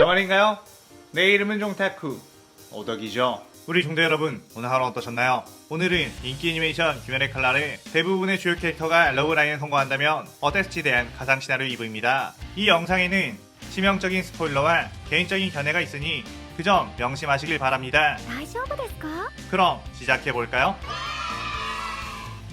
정말인가요? 내 이름은 종타쿠 오덕이죠. 우리 종대 여러분, 오늘 하루 어떠셨나요? 오늘은 인기 애니메이션 귀멸의 칼날의 대부분의 주요 캐릭터가 러브라인에 성공한다면 어땠을지에 대한 가상 시나리오 2부입니다. 이 영상에는 치명적인 스포일러와 개인적인 견해가 있으니 그 점 명심하시길 바랍니다. 大丈夫ですか? 그럼 시작해볼까요?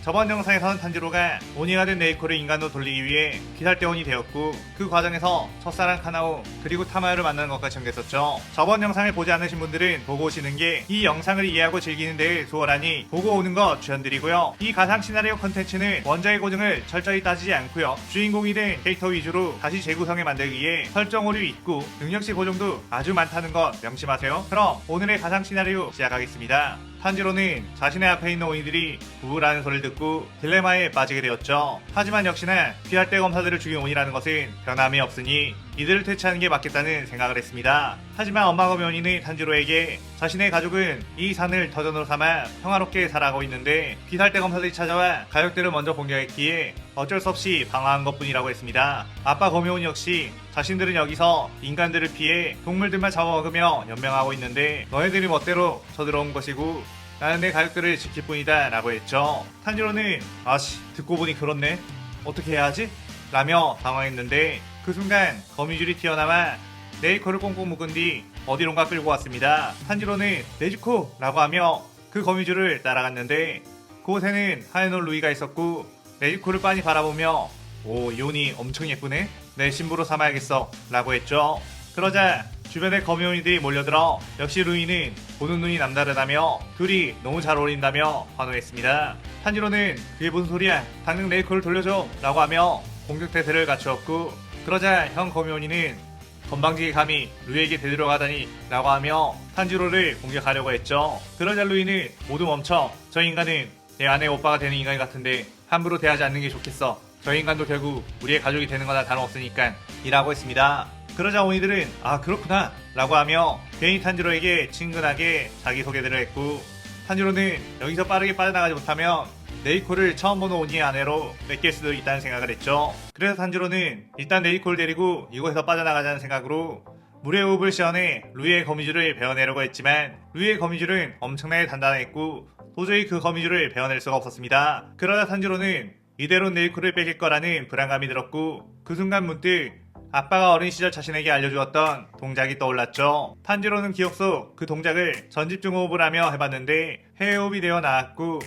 저번 영상에서는 탄지로가 오니가 된 네이코를 인간으로 돌리기 위해 귀살대원이 되었고, 그 과정에서 첫사랑 카나오 그리고 타마요를 만나는 것까지 전개했었죠. 저번 영상을 보지 않으신 분들은 보고 오시는 게 이 영상을 이해하고 즐기는 데 수월하니 보고 오는 거 추천드리고요. 이 가상 시나리오 컨텐츠는 원작의 고증을 철저히 따지지 않고요, 주인공이 된 캐릭터 위주로 다시 재구성해 만들기 위해 설정 오류 있고 능력치 고정도 아주 많다는 것 명심하세요. 그럼 오늘의 가상 시나리오 시작하겠습니다. 탄지로는 자신의 앞에 있는 오니들이 부부라는 소리를 듣고 딜레마에 빠지게 되었죠. 하지만 역시나 귀할대 검사들을 죽인 오니라는 것은 변함이 없으니 이들을 퇴치하는 게 맞겠다는 생각을 했습니다. 하지만 엄마 검의 오니는 탄지로에게 자신의 가족은 이 산을 터전으로 삼아 평화롭게 살아가고 있는데 귀살대 검사들이 찾아와 가족들을 먼저 공격했기에 어쩔 수 없이 방어한 것뿐이라고 했습니다. 아빠 검의 오니 역시 자신들은 여기서 인간들을 피해 동물들만 잡아먹으며 연명하고 있는데 너희들이 멋대로 쳐들어온 것이고 나는 내 가족들을 지킬 뿐이다 라고 했죠. 탄지로는 아씨 듣고 보니 그렇네, 어떻게 해야 하지? 라며 당황했는데 그 순간 거미줄이 튀어나와 네이코를 꽁꽁 묶은 뒤 어디론가 끌고 왔습니다. 탄지로는 네즈코 라고 하며 그 거미줄을 따라갔는데 그곳에는 하얀 루이가 있었고 네즈코를 빤히 바라보며 오, 이 옷이 엄청 예쁘네? 내 신부로 삼아야겠어 라고 했죠. 그러자 주변에 거미오니들이 몰려들어 역시 루이는 보는 눈이 남다르다며 둘이 너무 잘 어울린다며 환호했습니다. 탄지로는 그게 무슨 소리야, 당장 네이코를 돌려줘 라고 하며 공격 태세를 갖추었고, 그러자 형 거미오니는 건방지게 감히 루이에게 되들어가다니 라고 하며 탄지로를 공격하려고 했죠. 그러자 루이는 모두 멈춰, 저 인간은 내 아내 오빠가 되는 인간 같은데 함부로 대하지 않는 게 좋겠어. 저 인간도 결국 우리의 가족이 되는 거나 다름없으니까 이라고 했습니다. 그러자 오니들은 아 그렇구나 라고 하며 괜히 탄지로에게 친근하게 자기소개들을 했고, 탄지로는 여기서 빠르게 빠져나가지 못하면 네이코를 처음 보는 오니의 아내로 뺏길 수도 있다는 생각을 했죠. 그래서 탄지로는 일단 네이코를 데리고 이곳에서 빠져나가자는 생각으로 물의 호흡을 시원해 루이의 거미줄을 베어내려고 했지만 루이의 거미줄은 엄청나게 단단했고 도저히 그 거미줄을 베어낼 수가 없었습니다. 그러다 탄지로는 이대로 네이코를 뺏길 거라는 불안감이 들었고, 그 순간 문득 아빠가 어린 시절 자신에게 알려주었던 동작이 떠올랐죠. 탄지로는 기억 속 그 동작을 전집중 호흡을 하며 해봤는데 해호흡이 되어 나왔고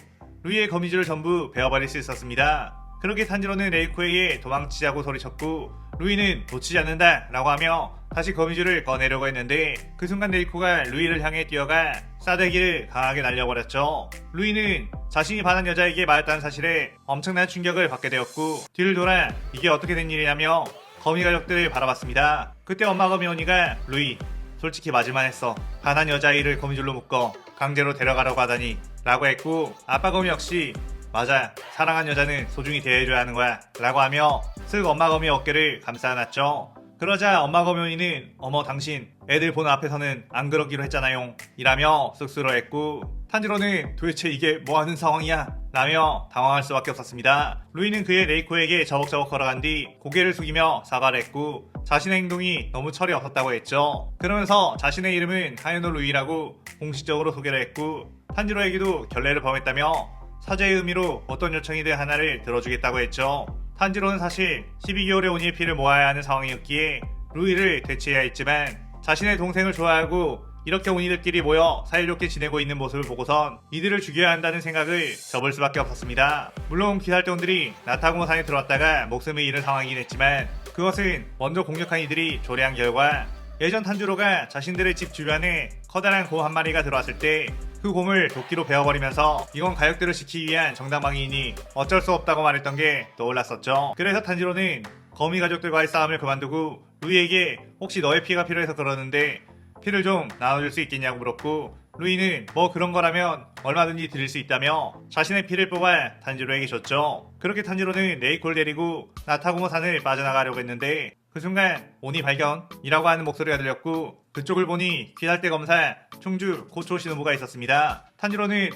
루이의 거미줄을 전부 베어버릴 수 있었습니다. 그렇게 탄지로는 네이코에게 도망치자고 소리쳤고 루이는 놓치지 않는다 라고 하며 다시 거미줄을 꺼내려고 했는데 그 순간 네이코가 루이를 향해 뛰어가 싸대기를 강하게 날려버렸죠. 루이는 자신이 반한 여자에게 맞았다는 사실에 엄청난 충격을 받게 되었고 뒤를 돌아 이게 어떻게 된 일이냐며 거미 가족들을 바라봤습니다. 그때 엄마 거미 오니가 루이 솔직히 맞을만 했어. 반한 여자아이를 거미줄로 묶어 강제로 데려가려고 하다니 라고 했고, 아빠 거미 역시 맞아, 사랑한 여자는 소중히 대해줘야 하는 거야 라고 하며 쓱 엄마 거미 어깨를 감싸 안았죠. 그러자 엄마 거미는 어머 당신 애들 보는 앞에서는 안 그러기로 했잖아요 이라며 쑥스러워했고, 탄지로는 도대체 이게 뭐하는 상황이야 라며 당황할 수밖에 없었습니다. 루이는 그의 네이코에게 저벅저벅 걸어간 뒤 고개를 숙이며 사과를 했고 자신의 행동이 너무 철이 없었다고 했죠. 그러면서 자신의 이름은 하야노 루이라고 공식적으로 소개를 했고 탄지로에게도 결례를 범했다며 사죄의 의미로 어떤 요청이든 하나를 들어주겠다고 했죠. 탄지로는 사실 12개월의 오니의 피를 모아야 하는 상황이었기에 루이를 대체해야 했지만 자신의 동생을 좋아하고 이렇게 오니들끼리 모여 사이좋게 지내고 있는 모습을 보고선 이들을 죽여야 한다는 생각을 접을 수밖에 없었습니다. 물론 귀살대원들이 나타구모산에 들어왔다가 목숨을 잃은 상황이긴 했지만 그것은 먼저 공격한 이들이 조례한 결과 예전 탄지로가 자신들의 집 주변에 커다란 곰 한 마리가 들어왔을 때 그 곰을 도끼로 베어버리면서 이건 가족들을 지키기 위한 정당방위이니 어쩔 수 없다고 말했던 게 떠올랐었죠. 그래서 탄지로는 거미 가족들과의 싸움을 그만두고 루이에게 혹시 너의 피가 필요해서 그러는데 피를 좀 나눠줄 수 있겠냐고 물었고, 루이는 뭐 그런 거라면 얼마든지 드릴 수 있다며 자신의 피를 뽑아 탄지로에게 줬죠. 그렇게 탄지로는 네이코를 데리고 나타구모산을 빠져나가려고 했는데 그 순간 오니 발견이라고 하는 목소리가 들렸고 그쪽을 보니 귀살대 검사 충주 고초 시노부가 있었습니다. 탄지로는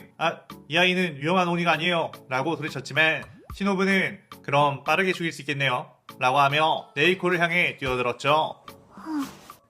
이 아이는 위험한 오니가 아니에요 라고 소리쳤지만 시노부는 그럼 빠르게 죽일 수 있겠네요 라고 하며 네이코를 향해 뛰어들었죠.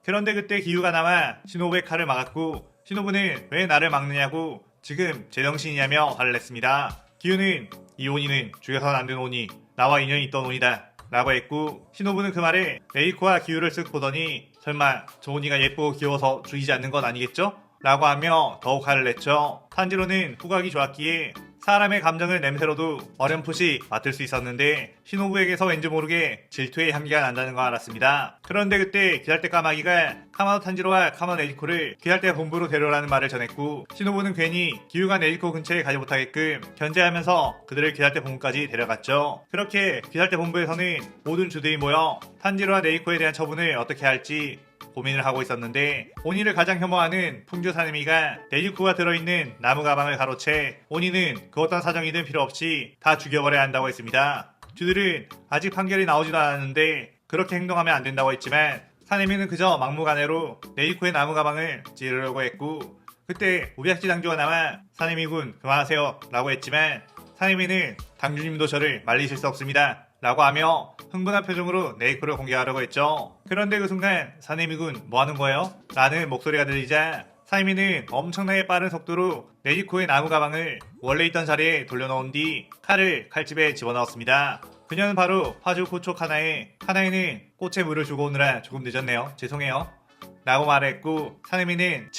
그런데 그때 기우가 나와 신호부의 칼을 막았고 신호부는 왜 나를 막느냐고 지금 제정신이냐며 화를 냈습니다. 기우는 이 오니는 죽여서는 안 되는 오니 나와 인연이 있던 오니다 라고 했고 신호부는 그 말에 레이코와 기우를 쓱 보더니 설마 저 오니가 예쁘고 귀여워서 죽이지 않는 건 아니겠죠? 라고 하며 더욱 화를 냈죠. 탄지로는 후각이 좋았기에 사람의 감정을 냄새로도 어렴풋이 맡을 수 있었는데 신호부에게서 왠지 모르게 질투의 향기가 난다는 걸 알았습니다. 그런데 그때 귀할대 까마귀가 카마도 탄지로와 카마도 네지코를 귀할대 본부로 데려오라는 말을 전했고 신호부는 괜히 기우가 네지코 근처에 가지 못하게끔 견제하면서 그들을 귀할대 본부까지 데려갔죠. 그렇게 귀할대 본부에서는 모든 주들이 모여 탄지로와 네지코에 대한 처분을 어떻게 할지 고민을 하고 있었는데 오니를 가장 혐오하는 풍주 사내미가 네지코가 들어있는 나무 가방을 가로채 오니는 그 어떤 사정이든 필요 없이 다 죽여버려야 한다고 했습니다. 주들은 아직 판결이 나오지도 않았는데 그렇게 행동하면 안 된다고 했지만 사내미는 그저 막무가내로 네지코의 나무 가방을 찌르려고 했고 그때 우비학지 당주가 나와 사내미군 그만하세요 라고 했지만 사내미는 당주님도 저를 말리실 수 없습니다 라고 하며 흥분한 표정으로 네이코를 공격하려고 했죠. 그런데 그 순간 사내미군 뭐하는 거예요? 라는 목소리가 들리자 사내미는 엄청나게 빠른 속도로 네이코의 나무 가방을 원래 있던 자리에 돌려놓은 뒤 칼을 칼집에 집어넣었습니다. 그녀는 바로 파주 코초 카나에는 꽃에 물을 주고 오느라 조금 늦었네요. 죄송해요 라고 말했고 사내미는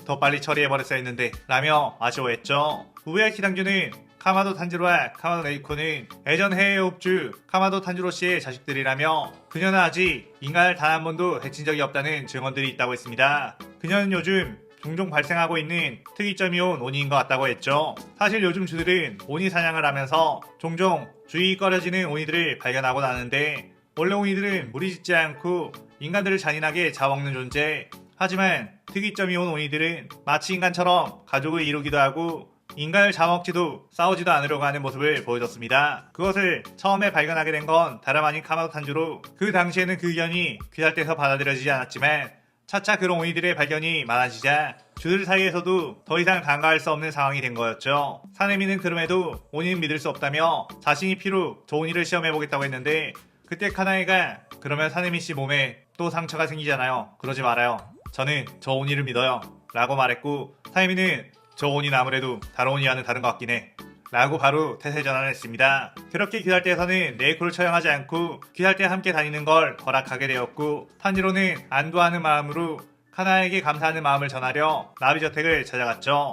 더 빨리 처리해버렸어야 했는데 라며 아쉬워했죠. 우에야키 당주는 카마도 탄지로와 카마도 네이코는 예전 해외 호흡주 카마도 탄지로 씨의 자식들이라며 그녀는 아직 인간을 단 한 번도 해친 적이 없다는 증언들이 있다고 했습니다. 그녀는 요즘 종종 발생하고 있는 특이점이 온 오니인 것 같다고 했죠. 사실 요즘 주들은 오니 사냥을 하면서 종종 주위에 꺼려지는 오니들을 발견하곤 하는데 원래 오니들은 무리짓지 않고 인간들을 잔인하게 잡아먹는 존재. 하지만 특이점이 온 오니들은 마치 인간처럼 가족을 이루기도 하고 인간을 잡아먹지도 싸우지도 않으려고 하는 모습을 보여줬습니다. 그것을 처음에 발견하게 된 건 다름 아닌 카마도 탄주로 그 당시에는 그 의견이 귀할대에서 받아들여지지 않았지만 차차 그런 오니들의 발견이 많아지자 주들 사이에서도 더 이상 간과할 수 없는 상황이 된 거였죠. 사내미는 그럼에도 오니는 믿을 수 없다며 자신이 피로 저 오니를 시험해보겠다고 했는데 그때 카나에가 그러면 사내미 씨 몸에 또 상처가 생기잖아요. 그러지 말아요. 저는 저 오니를 믿어요 라고 말했고 사내미는 저 오니는 아무래도 다른 오니와는 다른 것 같긴 해 라고 바로 태세 전환을 했습니다. 그렇게 귀할대에서는 네이코를 처형하지 않고 귀할대와 함께 다니는 걸 허락하게 되었고 탄지로는 안도하는 마음으로 카나에게 감사하는 마음을 전하려 나비저택을 찾아갔죠.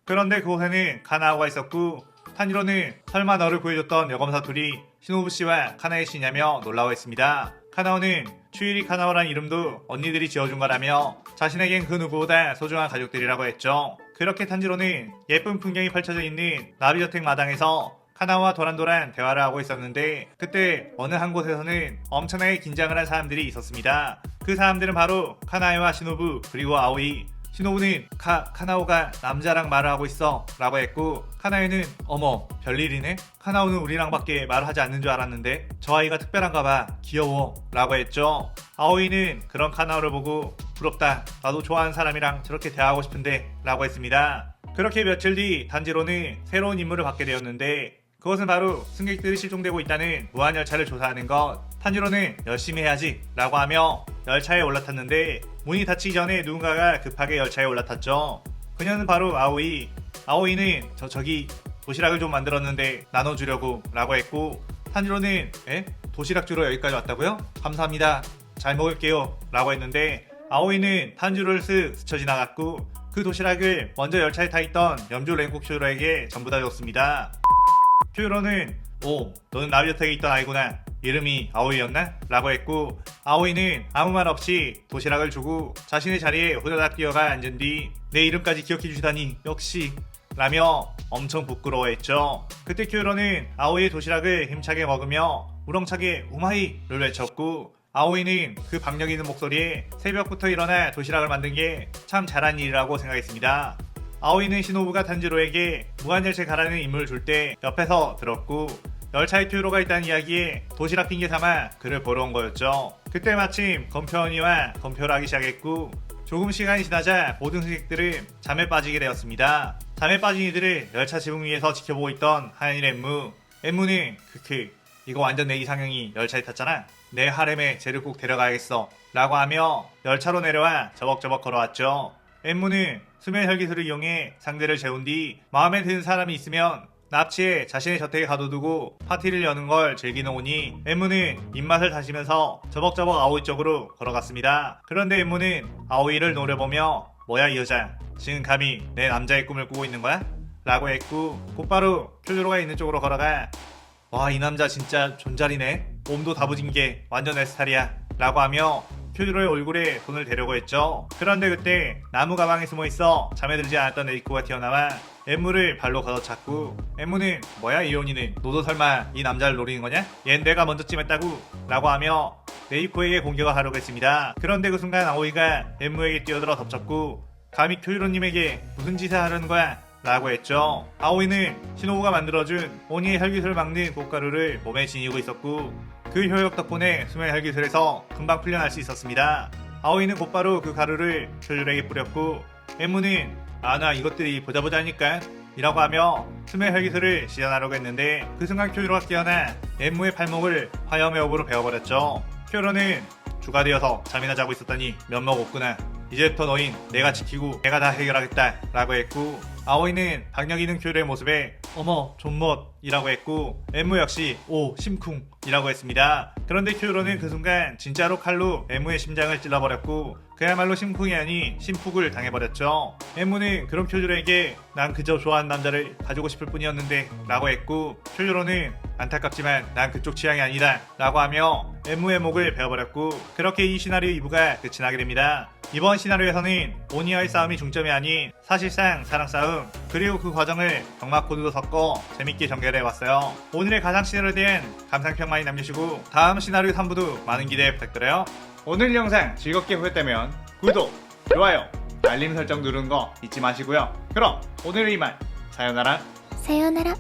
그런데 그곳에는 카나오가 있었고 탄지로는 설마 너를 구해줬던 여검사 둘이 시노부 씨와 카나의 씨냐며 놀라워했습니다. 카나오는 추이리 카나오란 이름도 언니들이 지어준 거라며 자신에겐 그 누구보다 소중한 가족들이라고 했죠. 그렇게 탄지로는 예쁜 풍경이 펼쳐져 있는 나비저택 마당에서 카나오와 도란도란 대화를 하고 있었는데 그때 어느 한 곳에서는 엄청나게 긴장을 한 사람들이 있었습니다. 그 사람들은 바로 카나에와 시노부 그리고 아오이. 시노부는 카나오가 남자랑 말을 하고 있어 라고 했고 카나에는 어머 별일이네? 카나오는 우리랑 밖에 말을 하지 않는 줄 알았는데 저 아이가 특별한가 봐 귀여워 라고 했죠. 아오이는 그런 카나오를 보고 부럽다 나도 좋아하는 사람이랑 저렇게 대화하고 싶은데 라고 했습니다. 그렇게 며칠 뒤 단지로는 새로운 임무를 받게 되었는데 그것은 바로 승객들이 실종되고 있다는 무한열차를 조사하는 것. 탄지로는 열심히 해야지 라고 하며 열차에 올라탔는데 문이 닫히기 전에 누군가가 급하게 열차에 올라탔죠. 그녀는 바로 아오이. 아오이는 저기 도시락을 좀 만들었는데 나눠주려고 라고 했고 탄지로는 도시락 주러 여기까지 왔다고요? 감사합니다 잘 먹을게요 라고 했는데 아오이는 탄지로를 쓱 스쳐 지나갔고 그 도시락을 먼저 열차에 타있던 염주 랭국 큐로에게 전부 다 줬습니다. 큐로는 너는 나비저택에 있던 아이구나 이름이 아오이였나? 라고 했고 아오이는 아무 말 없이 도시락을 주고 자신의 자리에 호다닥 뛰어가 앉은 뒤 내 이름까지 기억해 주시다니 역시 라며 엄청 부끄러워했죠. 그때 큐로는 아오이의 도시락을 힘차게 먹으며 우렁차게 우마이를 외쳤고 아오이는 그 박력 있는 목소리에 새벽부터 일어나 도시락을 만든 게 참 잘한 일이라고 생각했습니다. 아오이는 시노부가 탄지로에게 무한열차에 가라는 임무를 줄 때 옆에서 들었고 열차에 큐로가 있다는 이야기에 도시락 핑계 삼아 그를 보러 온 거였죠. 그때 마침 검표 언니와 검표를 하기 시작했고 조금 시간이 지나자 모든 승객들은 잠에 빠지게 되었습니다. 잠에 빠진 이들을 열차 지붕 위에서 지켜보고 있던 하얀일 엠무는 이거 완전 내 이상형이 열차에 탔잖아 내 하렘에 쟤를 꼭 데려가야겠어 라고 하며 열차로 내려와 저벅저벅 걸어왔죠. 엠무는 수면 혈기술을 이용해 상대를 재운 뒤 마음에 드는 사람이 있으면 납치해 자신의 저택에 가둬두고 파티를 여는 걸 즐기는 오니 엠무는 입맛을 다시면서 저벅저벅 아오이 쪽으로 걸어갔습니다. 그런데 엠무는 아오이를 노려보며 뭐야 이 여자, 지금 감히 내 남자의 꿈을 꾸고 있는 거야? 라고 했고 곧바로 큐조로가 있는 쪽으로 걸어가 와 이 남자 진짜 존잘이네, 몸도 다부진 게 완전 내 스타일이야 라고 하며 큐조로의 얼굴에 손을 대려고 했죠. 그런데 그때 나무 가방에 숨어있어 잠에 들지 않았던 에이코가 튀어나와 엠무를 발로 걷어찼고 엠무는 뭐야 이온이는 너도 설마 이 남자를 노리는 거냐? 얜 내가 먼저 찜했다고 라고 하며 에이코에게 공격을 하려고 했습니다. 그런데 그 순간 아오이가 엠무에게 뛰어들어 덮쳤고 감히 큐조로님에게 무슨 짓을 하려는 거야? 라고 했죠. 아오이는 시노부가 만들어준 오니의 혈기술을 막는 꽃가루를 몸에 지니고 있었고 그 효력 덕분에 수면 혈기술에서 금방 풀려날 수 있었습니다. 아오이는 곧바로 그 가루를 큐조로에게 뿌렸고 엠무는 나 이것들이 보자보자니까 이라고 하며 수면 혈기술을 시전하려고 했는데 그 순간 큐조로가 깨어나 엠무의 팔목을 화염의 옵으로 베어버렸죠. 큐조로는 주가 되어서 잠이나 자고 있었더니 면목 없구나. 이제부터 너흰 내가 지키고 내가 다 해결하겠다 라고 했고 아오이는 박력 있는 큐조로의 모습에 어머 존멋 이라고 했고 엠무 역시 오 심쿵 이라고 했습니다. 그런데 큐조로는 그 순간 진짜로 칼로 엠무의 심장을 찔러버렸고 그야말로 심쿵이 아닌 심폭을 당해버렸죠. 엠무는 그런 큐조로에게 난 그저 좋아하는 남자를 가지고 싶을 뿐이었는데 라고 했고 큐조로는 안타깝지만 난 그쪽 취향이 아니다 라고 하며 엠무의 목을 베어버렸고 그렇게 이 시나리오 2부가 끝이 나게 됩니다. 이번 시나리오에서는 오니와의 싸움이 중점이 아닌 사실상 사랑 싸움 그리고 그 과정을 경마 코드도 섞어 재밌게 전개해봤어요. 오늘의 가상 시나리오에 대한 감상평 많이 남겨주시고 다음 시나리오 3부도 많은 기대 부탁드려요. 오늘 영상 즐겁게 보셨다면 구독, 좋아요, 알림 설정 누르는 거 잊지 마시고요. 그럼 오늘은 이만 사요나라.さようなら。